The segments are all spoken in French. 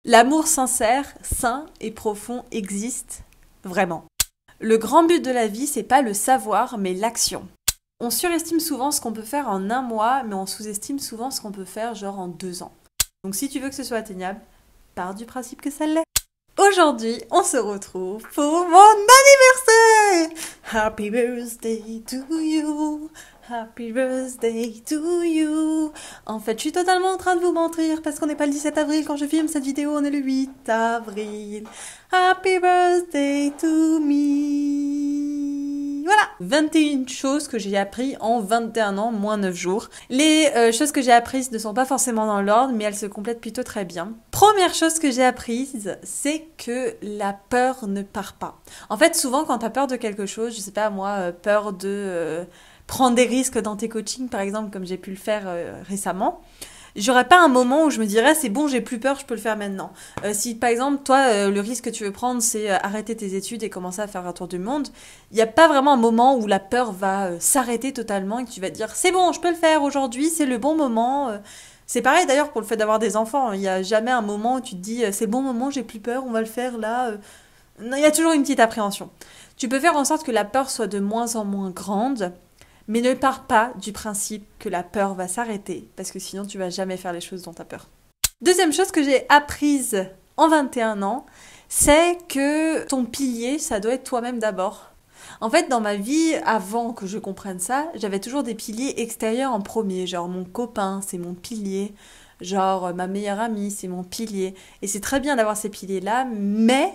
L'amour sincère, sain et profond existe vraiment. Le grand but de la vie, c'est pas le savoir, mais l'action. On surestime souvent ce qu'on peut faire en un mois, mais on sous-estime souvent ce qu'on peut faire genre en 2 ans. Donc si tu veux que ce soit atteignable, pars du principe que ça l'est. Aujourd'hui, on se retrouve pour mon anniversaire! Happy birthday to you! Happy birthday to you! En fait, je suis totalement en train de vous mentir parce qu'on n'est pas le 17 avril quand je filme cette vidéo, on est le 8 avril. Happy birthday to me! Voilà! 21 choses que j'ai appris en 21 ans, moins 9 jours. Les choses que j'ai apprises ne sont pas forcément dans l'ordre, mais elles se complètent plutôt très bien. Première chose que j'ai apprise, c'est que la peur ne part pas. En fait, souvent quand t'as peur de quelque chose, je sais pas moi, peur de prendre des risques dans tes coachings par exemple, comme j'ai pu le faire récemment, j'aurais pas un moment où je me dirais c'est bon, j'ai plus peur, je peux le faire maintenant. Si par exemple toi le risque que tu veux prendre c'est arrêter tes études et commencer à faire un tour du monde, il n'y a pas vraiment un moment où la peur va s'arrêter totalement et que tu vas te dire c'est bon, je peux le faire aujourd'hui, c'est le bon moment. C'est pareil d'ailleurs pour le fait d'avoir des enfants, il n'y a jamais un moment où tu te dis c'est le bon moment, j'ai plus peur, on va le faire là. Non, il y a toujours une petite appréhension. Tu peux faire en sorte que la peur soit de moins en moins grande, mais ne pars pas du principe que la peur va s'arrêter, parce que sinon tu vas jamais faire les choses dont tu as peur. Deuxième chose que j'ai apprise en 21 ans, c'est que ton pilier, ça doit être toi-même d'abord. En fait, dans ma vie, avant que je comprenne ça, j'avais toujours des piliers extérieurs en premier, genre mon copain, c'est mon pilier, genre ma meilleure amie, c'est mon pilier. Et c'est très bien d'avoir ces piliers-là, mais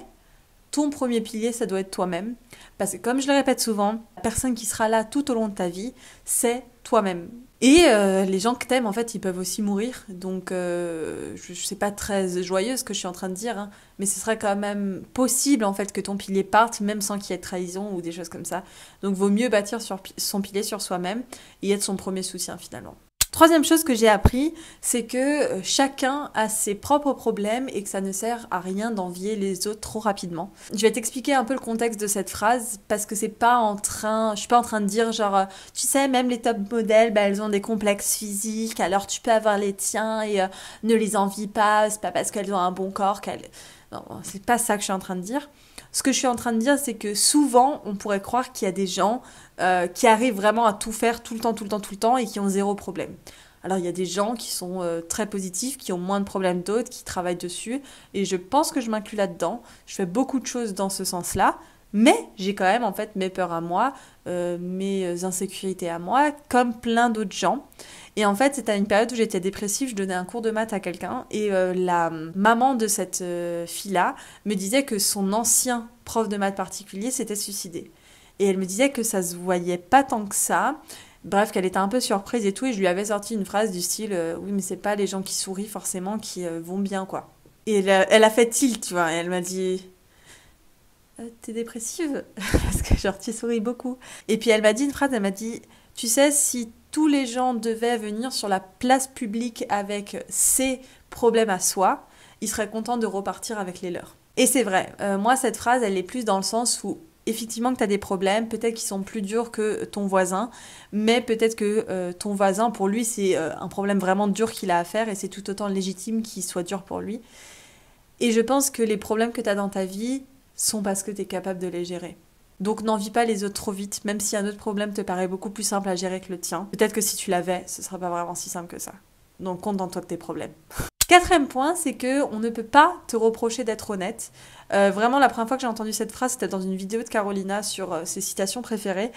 ton premier pilier, ça doit être toi-même. Parce que comme je le répète souvent, la personne qui sera là tout au long de ta vie, c'est toi-même. Et les gens que t'aimes, en fait, ils peuvent aussi mourir. Donc, je sais pas très joyeux ce que je suis en train de dire, hein, mais ce serait quand même possible, en fait, que ton pilier parte, même sans qu'il y ait de trahison ou des choses comme ça. Donc, vaut mieux bâtir son pilier sur soi-même et être son premier soutien, finalement. Troisième chose que j'ai appris, c'est que chacun a ses propres problèmes et que ça ne sert à rien d'envier les autres trop rapidement. Je vais t'expliquer un peu le contexte de cette phrase parce que je suis pas en train de dire genre tu sais même les top modèles elles ont des complexes physiques alors tu peux avoir les tiens et ne les envie pas, c'est pas parce qu'elles ont un bon corps qu'elles... Non, c'est pas ça que je suis en train de dire. Ce que je suis en train de dire, c'est que souvent, on pourrait croire qu'il y a des gens qui arrivent vraiment à tout faire tout le temps et qui ont zéro problème. Alors, il y a des gens qui sont très positifs, qui ont moins de problèmes d'autres, qui travaillent dessus. Et je pense que je m'inclus là-dedans. Je fais beaucoup de choses dans ce sens-là. Mais j'ai quand même, en fait, mes peurs à moi, mes insécurités à moi, comme plein d'autres gens. Et en fait, c'était à une période où j'étais dépressive, je donnais un cours de maths à quelqu'un et la maman de cette fille-là me disait que son ancien prof de maths particulier s'était suicidé. Et elle me disait que ça se voyait pas tant que ça. Bref, qu'elle était un peu surprise et tout, et je lui avais sorti une phrase du style oui, mais c'est pas les gens qui sourient forcément qui vont bien, quoi. Et elle a fait tilt, tu vois, et elle m'a dit t'es dépressive? Parce que genre tu souris beaucoup. Et puis elle m'a dit une phrase, elle m'a dit tu sais, si tous les gens devaient venir sur la place publique avec ses problèmes à soi, ils seraient contents de repartir avec les leurs. Et c'est vrai, moi cette phrase elle est plus dans le sens où effectivement que tu as des problèmes, peut-être qu'ils sont plus durs que ton voisin, mais peut-être que ton voisin pour lui c'est un problème vraiment dur qu'il a à faire et c'est tout autant légitime qu'il soit dur pour lui. Et je pense que les problèmes que tu as dans ta vie sont parce que tu es capable de les gérer. Donc n'envie pas les autres trop vite, même si un autre problème te paraît beaucoup plus simple à gérer que le tien. Peut-être que si tu l'avais, ce serait pas vraiment si simple que ça. Donc contente-toi de tes problèmes. Quatrième point, c'est que on ne peut pas te reprocher d'être honnête. Vraiment, la première fois que j'ai entendu cette phrase, c'était dans une vidéo de Carolina sur ses citations préférées.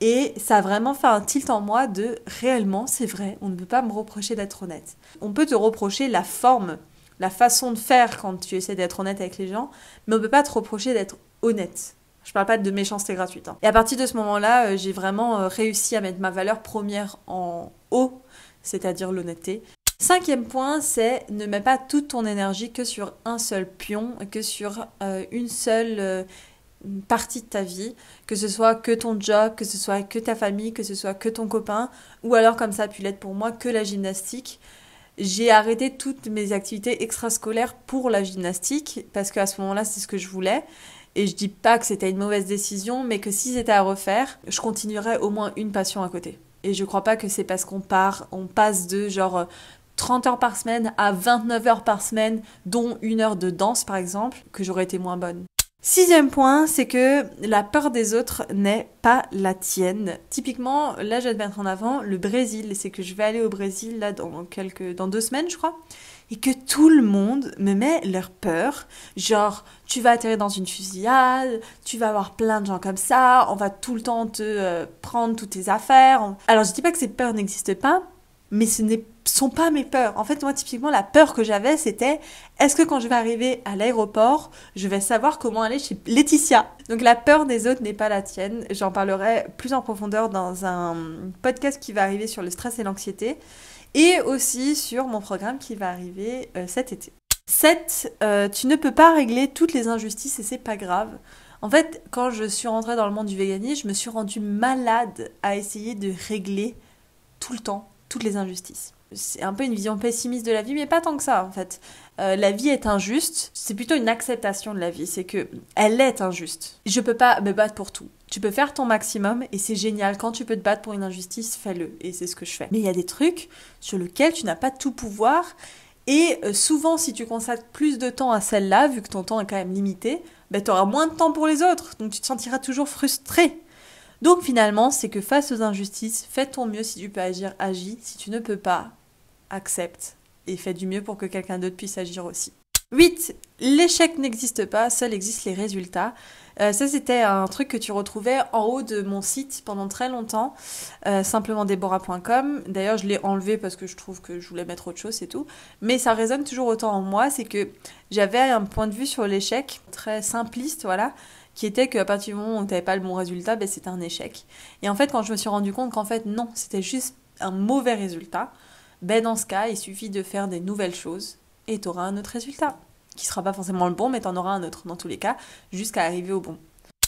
Et ça a vraiment fait un tilt en moi de réellement, c'est vrai, on ne peut pas me reprocher d'être honnête. On peut te reprocher la forme, la façon de faire quand tu essaies d'être honnête avec les gens, mais on peut pas te reprocher d'être honnête. Je parle pas de méchanceté gratuite. Hein. Et à partir de ce moment-là, j'ai vraiment réussi à mettre ma valeur première en haut, c'est-à-dire l'honnêteté. Cinquième point, c'est ne mets pas toute ton énergie que sur un seul pion, que sur une seule partie de ta vie, que ce soit que ton job, que ce soit que ta famille, que ce soit que ton copain, ou alors comme ça a pu l'être pour moi, que la gymnastique. J'ai arrêté toutes mes activités extrascolaires pour la gymnastique, parce qu'à ce moment-là, c'est ce que je voulais. Et je dis pas que c'était une mauvaise décision, mais que si c'était à refaire, je continuerais au moins une passion à côté. Et je crois pas que c'est parce qu'on passe de genre 30 heures par semaine à 29 heures par semaine, dont 1 heure de danse par exemple, que j'aurais été moins bonne. 6e point, c'est que la peur des autres n'est pas la tienne. Typiquement, là je vais te mettre en avant le Brésil, c'est que je vais aller au Brésil là dans 2 semaines je crois, et que tout le monde me met leur peur, genre tu vas atterrir dans une fusillade, tu vas avoir plein de gens comme ça, on va tout le temps te prendre toutes tes affaires. Alors je dis pas que ces peurs n'existent pas, mais ce ne sont pas mes peurs. En fait, moi, typiquement, la peur que j'avais, c'était est-ce que quand je vais arriver à l'aéroport, je vais savoir comment aller chez Laetitia? Donc, la peur des autres n'est pas la tienne. J'en parlerai plus en profondeur dans un podcast qui va arriver sur le stress et l'anxiété et aussi sur mon programme qui va arriver cet été. 7. Tu ne peux pas régler toutes les injustices et c'est pas grave. En fait, quand je suis rentrée dans le monde du véganisme, je me suis rendue malade à essayer de régler tout le temps toutes les injustices. C'est un peu une vision pessimiste de la vie, mais pas tant que ça en fait. La vie est injuste, c'est plutôt une acceptation de la vie, c'est que elle est injuste. Je peux pas me battre pour tout. Tu peux faire ton maximum et c'est génial. Quand tu peux te battre pour une injustice, fais-le. Et c'est ce que je fais. Mais il y a des trucs sur lesquels tu n'as pas tout pouvoir et souvent si tu consacres plus de temps à celle-là, vu que ton temps est quand même limité, tu auras moins de temps pour les autres, donc tu te sentiras toujours frustré. Donc finalement, c'est que face aux injustices, fais ton mieux si tu peux agir, agis. Si tu ne peux pas, accepte et fais du mieux pour que quelqu'un d'autre puisse agir aussi. 8. L'échec n'existe pas, seuls existent les résultats. Ça, c'était un truc que tu retrouvais en haut de mon site pendant très longtemps, simplementdeborah.com. D'ailleurs, je l'ai enlevé parce que je trouve que je voulais mettre autre chose, c'est tout. Mais ça résonne toujours autant en moi, c'est que j'avais un point de vue sur l'échec très simpliste, voilà, qui était qu'à partir du moment où tu n'avais pas le bon résultat, c'était un échec. Et en fait, quand je me suis rendu compte qu'en fait, non, c'était juste un mauvais résultat, dans ce cas, il suffit de faire des nouvelles choses et tu auras un autre résultat, qui sera pas forcément le bon, mais tu en auras un autre dans tous les cas, jusqu'à arriver au bon.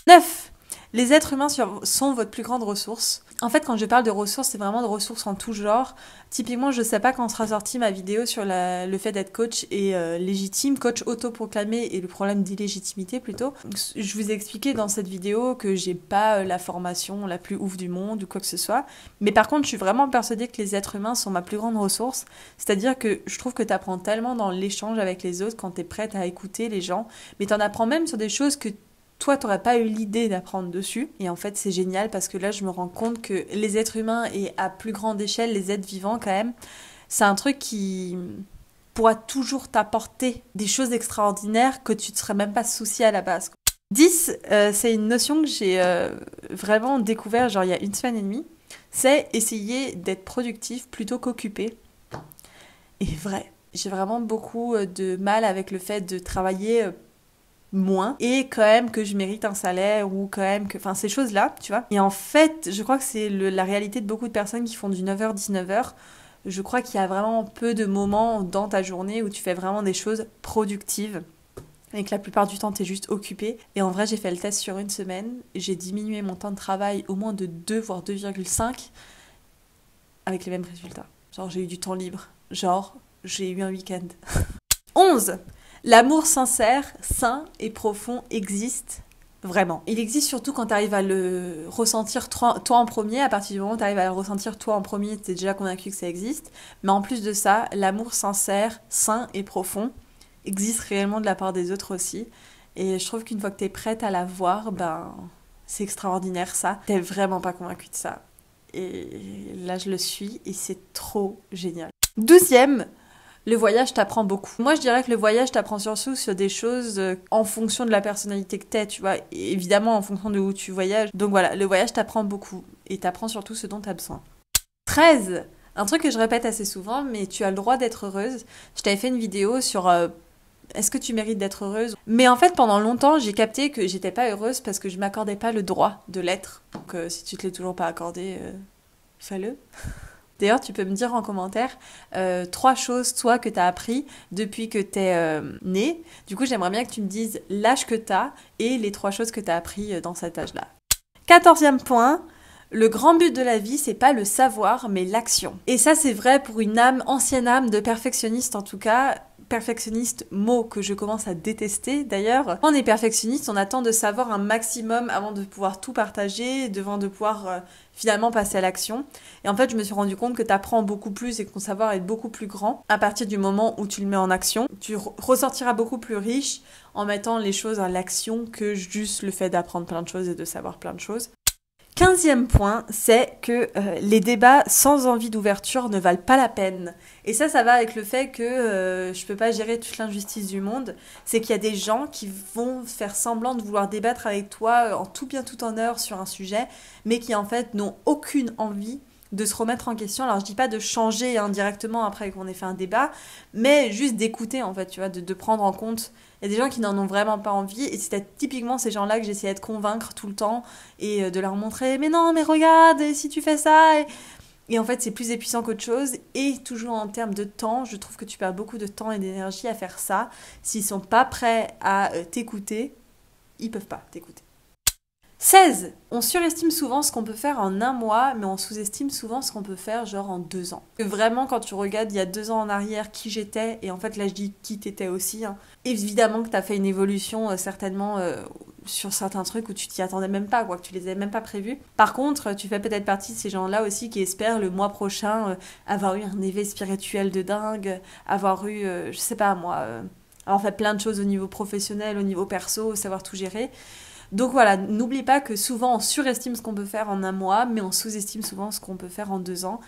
9. Les êtres humains sont votre plus grande ressource. En fait, quand je parle de ressources, c'est vraiment de ressources en tout genre. Typiquement, je sais pas quand sera sortie ma vidéo sur le fait d'être coach et légitime, coach autoproclamé et le problème d'illégitimité plutôt. Je vous ai expliqué dans cette vidéo que j'ai pas la formation la plus ouf du monde ou quoi que ce soit. Mais par contre, je suis vraiment persuadée que les êtres humains sont ma plus grande ressource. C'est-à-dire que je trouve que tu apprends tellement dans l'échange avec les autres quand tu es prête à écouter les gens. Mais tu en apprends même sur des choses que toi, t'aurais pas eu l'idée d'apprendre dessus. Et en fait, c'est génial parce que là, je me rends compte que les êtres humains et à plus grande échelle, les êtres vivants quand même, c'est un truc qui pourra toujours t'apporter des choses extraordinaires que tu ne serais même pas soucié à la base. 10, c'est une notion que j'ai vraiment découvert genre il y a 1 semaine et demie. C'est essayer d'être productif plutôt qu'occupé. Et vrai, j'ai vraiment beaucoup de mal avec le fait de travailler moins et quand même que je mérite un salaire ou quand même que... Enfin, ces choses-là, tu vois. Et en fait, je crois que c'est la réalité de beaucoup de personnes qui font du 9h, 19h. Je crois qu'il y a vraiment peu de moments dans ta journée où tu fais vraiment des choses productives et que la plupart du temps, t'es juste occupé. Et en vrai, j'ai fait le test sur 1 semaine. J'ai diminué mon temps de travail au moins de 2, voire 2,5 avec les mêmes résultats. Genre, j'ai eu du temps libre. Genre, j'ai eu un week-end. 11. L'amour sincère, sain et profond existe vraiment. Il existe surtout quand tu arrives à le ressentir toi en premier. À partir du moment où tu arrives à le ressentir toi en premier, tu es déjà convaincu que ça existe. Mais en plus de ça, l'amour sincère, sain et profond existe réellement de la part des autres aussi. Et je trouve qu'une fois que tu es prête à la voir, c'est extraordinaire ça. T'es vraiment pas convaincu de ça. Et là, je le suis et c'est trop génial. 12e, le voyage t'apprend beaucoup. Moi, je dirais que le voyage t'apprend surtout sur des choses en fonction de la personnalité que t'es, tu vois. Et évidemment, en fonction de où tu voyages. Donc voilà, le voyage t'apprend beaucoup. Et t'apprend surtout ce dont t'as besoin. 13. Un truc que je répète assez souvent, mais tu as le droit d'être heureuse. Je t'avais fait une vidéo sur est-ce que tu mérites d'être heureuse ? Mais en fait, pendant longtemps, j'ai capté que j'étais pas heureuse parce que je m'accordais pas le droit de l'être. Donc si tu te l'es toujours pas accordé, fais-le. D'ailleurs, tu peux me dire en commentaire 3 choses, toi, que tu as appris depuis que tu es né. Du coup, j'aimerais bien que tu me dises l'âge que tu as et les 3 choses que tu as appris dans cet âge-là. 14e point, le grand but de la vie, c'est pas le savoir, mais l'action. Et ça, c'est vrai pour une ancienne âme de perfectionniste en tout cas, perfectionniste, mot que je commence à détester d'ailleurs. Quand on est perfectionniste, on attend de savoir un maximum avant de pouvoir tout partager, devant de pouvoir finalement passer à l'action. Et en fait, je me suis rendu compte que tu apprends beaucoup plus et que ton savoir est beaucoup plus grand à partir du moment où tu le mets en action. Tu ressortiras beaucoup plus riche en mettant les choses à l'action que juste le fait d'apprendre plein de choses et de savoir plein de choses. 15e point, c'est que les débats sans envie d'ouverture ne valent pas la peine. Et ça va avec le fait que je peux pas gérer toute l'injustice du monde. C'est qu'il y a des gens qui vont faire semblant de vouloir débattre avec toi en tout bien tout honneur sur un sujet, mais qui en fait n'ont aucune envie de se remettre en question. Alors je dis pas de changer indirectement après qu'on ait fait un débat, mais juste d'écouter en fait, tu vois, de prendre en compte. Il y a des gens qui n'en ont vraiment pas envie et c'était typiquement ces gens-là que j'essayais de convaincre tout le temps et de leur montrer mais non, mais regarde, et si tu fais ça et en fait c'est plus épuisant qu'autre chose et toujours en termes de temps, je trouve que tu perds beaucoup de temps et d'énergie à faire ça. S'ils sont pas prêts à t'écouter, ils peuvent pas t'écouter. 16. On surestime souvent ce qu'on peut faire en un mois, mais on sous-estime souvent ce qu'on peut faire genre en 2 ans. Vraiment, quand tu regardes il y a 2 ans en arrière qui j'étais, et en fait là je dis qui t'étais aussi, hein. Évidemment que t'as fait une évolution certainement sur certains trucs où tu t'y attendais même pas, quoi, que tu les avais même pas prévus. Par contre, tu fais peut-être partie de ces gens-là aussi qui espèrent le mois prochain avoir eu un éveil spirituel de dingue, avoir eu, je sais pas moi, avoir fait plein de choses au niveau professionnel, au niveau perso, savoir tout gérer. Donc voilà, n'oublie pas que souvent on surestime ce qu'on peut faire en un mois, mais on sous-estime souvent ce qu'on peut faire en 2 ans.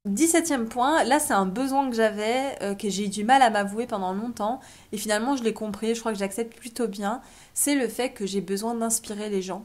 17e point, là c'est un besoin que j'avais, que j'ai eu du mal à m'avouer pendant longtemps, et finalement je l'ai compris, je crois que j'accepte plutôt bien, c'est le fait que j'ai besoin d'inspirer les gens.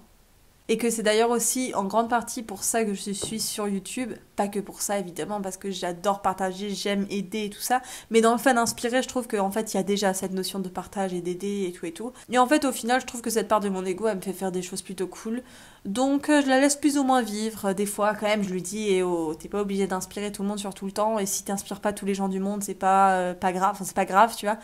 Et que c'est d'ailleurs aussi en grande partie pour ça que je suis sur YouTube. Pas que pour ça évidemment, parce que j'adore partager, j'aime aider et tout ça. Mais dans le fait d'inspirer, je trouve qu'en fait il y a déjà cette notion de partage et d'aider et tout et tout. Et en fait au final, je trouve que cette part de mon ego, elle me fait faire des choses plutôt cool. Donc je la laisse plus ou moins vivre. Des fois quand même, je lui dis, eh oh, t'es pas obligé d'inspirer tout le monde sur tout le temps. Et si t'inspires pas tous les gens du monde, c'est pas grave. Enfin c'est pas grave, tu vois.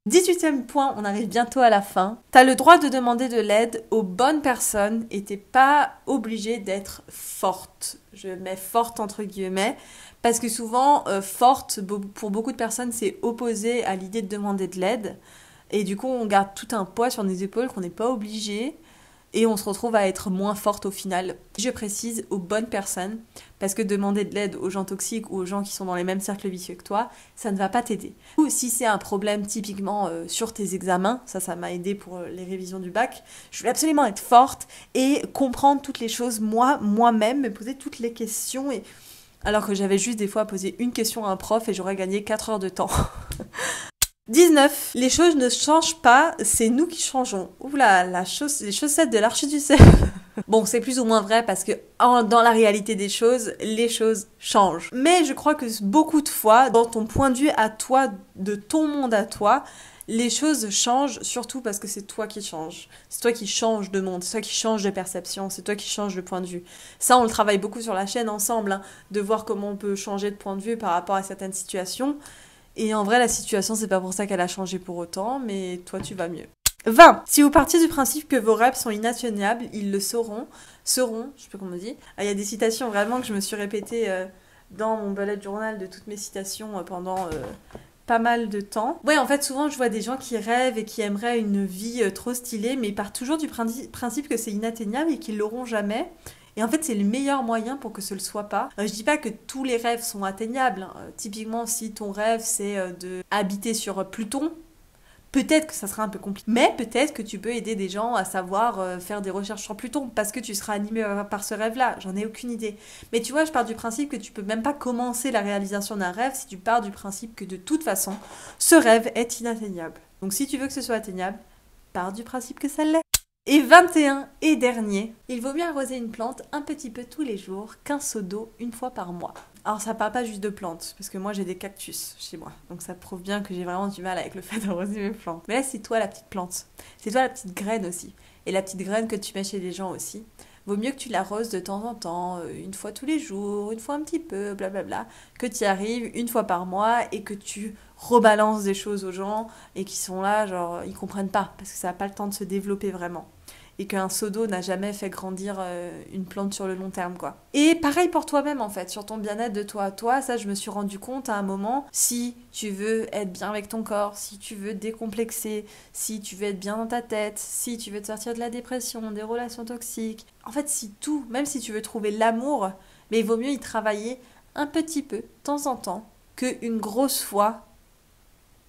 18e point, on arrive bientôt à la fin. T'as le droit de demander de l'aide aux bonnes personnes et t'es pas obligée d'être forte. Je mets forte entre guillemets, parce que souvent, forte, pour beaucoup de personnes, c'est opposé à l'idée de demander de l'aide. Et du coup, on garde tout un poids sur nos épaules qu'on n'est pas obligé. Et on se retrouve à être moins forte au final. Je précise aux bonnes personnes, parce que demander de l'aide aux gens toxiques ou aux gens qui sont dans les mêmes cercles vicieux que toi, ça ne va pas t'aider. Ou si c'est un problème typiquement sur tes examens, ça m'a aidé pour les révisions du bac, je voulais absolument être forte et comprendre toutes les choses moi-même, me poser toutes les questions, et alors que j'avais juste des fois à poser une question à un prof et j'aurais gagné 4 heures de temps. 19. Les choses ne changent pas, c'est nous qui changeons. Oula, les chaussettes de l'archiduc. Bon, c'est plus ou moins vrai parce que dans la réalité des choses, les choses changent. Mais je crois que beaucoup de fois, dans ton point de vue à toi, de ton monde à toi, les choses changent surtout parce que c'est toi qui changes. C'est toi qui changes de monde, c'est toi qui changes de perception, c'est toi qui changes de point de vue. Ça, on le travaille beaucoup sur la chaîne ensemble, hein, de voir comment on peut changer de point de vue par rapport à certaines situations. Et en vrai, la situation, c'est pas pour ça qu'elle a changé pour autant, mais toi, tu vas mieux. 20. Si vous partiez du principe que vos rêves sont inatteignables, ils le seront, je sais pas comment on dit. Il y a des citations vraiment que je me suis répétées dans mon bullet journal de toutes mes citations pendant pas mal de temps. Ouais, en fait, souvent, je vois des gens qui rêvent et qui aimeraient une vie trop stylée, mais ils partent toujours du principe que c'est inatteignable et qu'ils l'auront jamais. Et en fait, c'est le meilleur moyen pour que ce ne le soit pas. Je dis pas que tous les rêves sont atteignables. Typiquement, si ton rêve, c'est de habiter sur Pluton, peut-être que ça sera un peu compliqué. Mais peut-être que tu peux aider des gens à savoir faire des recherches sur Pluton, parce que tu seras animé par ce rêve-là. J'en ai aucune idée. Mais tu vois, je pars du principe que tu peux même pas commencer la réalisation d'un rêve si tu pars du principe que de toute façon, ce rêve est inatteignable. Donc si tu veux que ce soit atteignable, pars du principe que ça l'est. Et 21 et dernier, il vaut mieux arroser une plante un petit peu tous les jours qu'un seau d'eau une fois par mois. Alors ça parle pas juste de plantes, parce que moi j'ai des cactus chez moi, donc ça prouve bien que j'ai vraiment du mal avec le fait d'arroser mes plantes. Mais là c'est toi la petite plante, c'est toi la petite graine aussi, et la petite graine que tu mets chez les gens aussi. Vaut mieux que tu l'arroses de temps en temps, une fois tous les jours, une fois un petit peu, blablabla, que tu y arrives une fois par mois et que tu rebalances des choses aux gens et qui sont là, genre, ils comprennent pas parce que ça n'a pas le temps de se développer vraiment. et qu'un seau d'eau n'a jamais fait grandir une plante sur le long terme, quoi. Et pareil pour toi-même, en fait, sur ton bien-être de toi à toi, ça, je me suis rendu compte à un moment, si tu veux être bien avec ton corps, si tu veux décomplexer, si tu veux être bien dans ta tête, si tu veux te sortir de la dépression, des relations toxiques, en fait, si tout, même si tu veux trouver l'amour, mais il vaut mieux y travailler un petit peu, de temps en temps, qu'une grosse fois,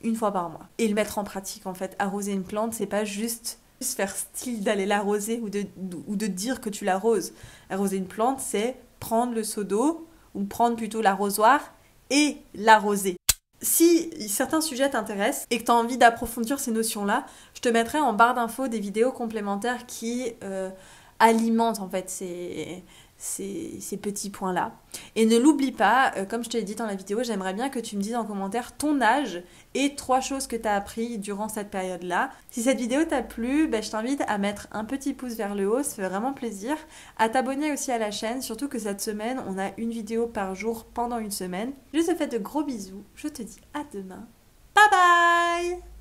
une fois par mois. Et le mettre en pratique, en fait. Arroser une plante, c'est pas juste faire style d'aller l'arroser ou de dire que tu l'arroses. Arroser une plante, c'est prendre le seau d'eau, ou prendre plutôt l'arrosoir, et l'arroser. Si certains sujets t'intéressent et que tu as envie d'approfondir ces notions-là, je te mettrai en barre d'infos des vidéos complémentaires qui alimentent en fait ces petits points-là. Et ne l'oublie pas, comme je te l'ai dit dans la vidéo, j'aimerais bien que tu me dises en commentaire ton âge et 3 choses que tu as appris durant cette période-là. Si cette vidéo t'a plu, je t'invite à mettre un petit pouce vers le haut, ça fait vraiment plaisir. À t'abonner aussi à la chaîne, surtout que cette semaine, on a une vidéo par jour pendant une semaine. Je te fais de gros bisous, je te dis à demain. Bye bye!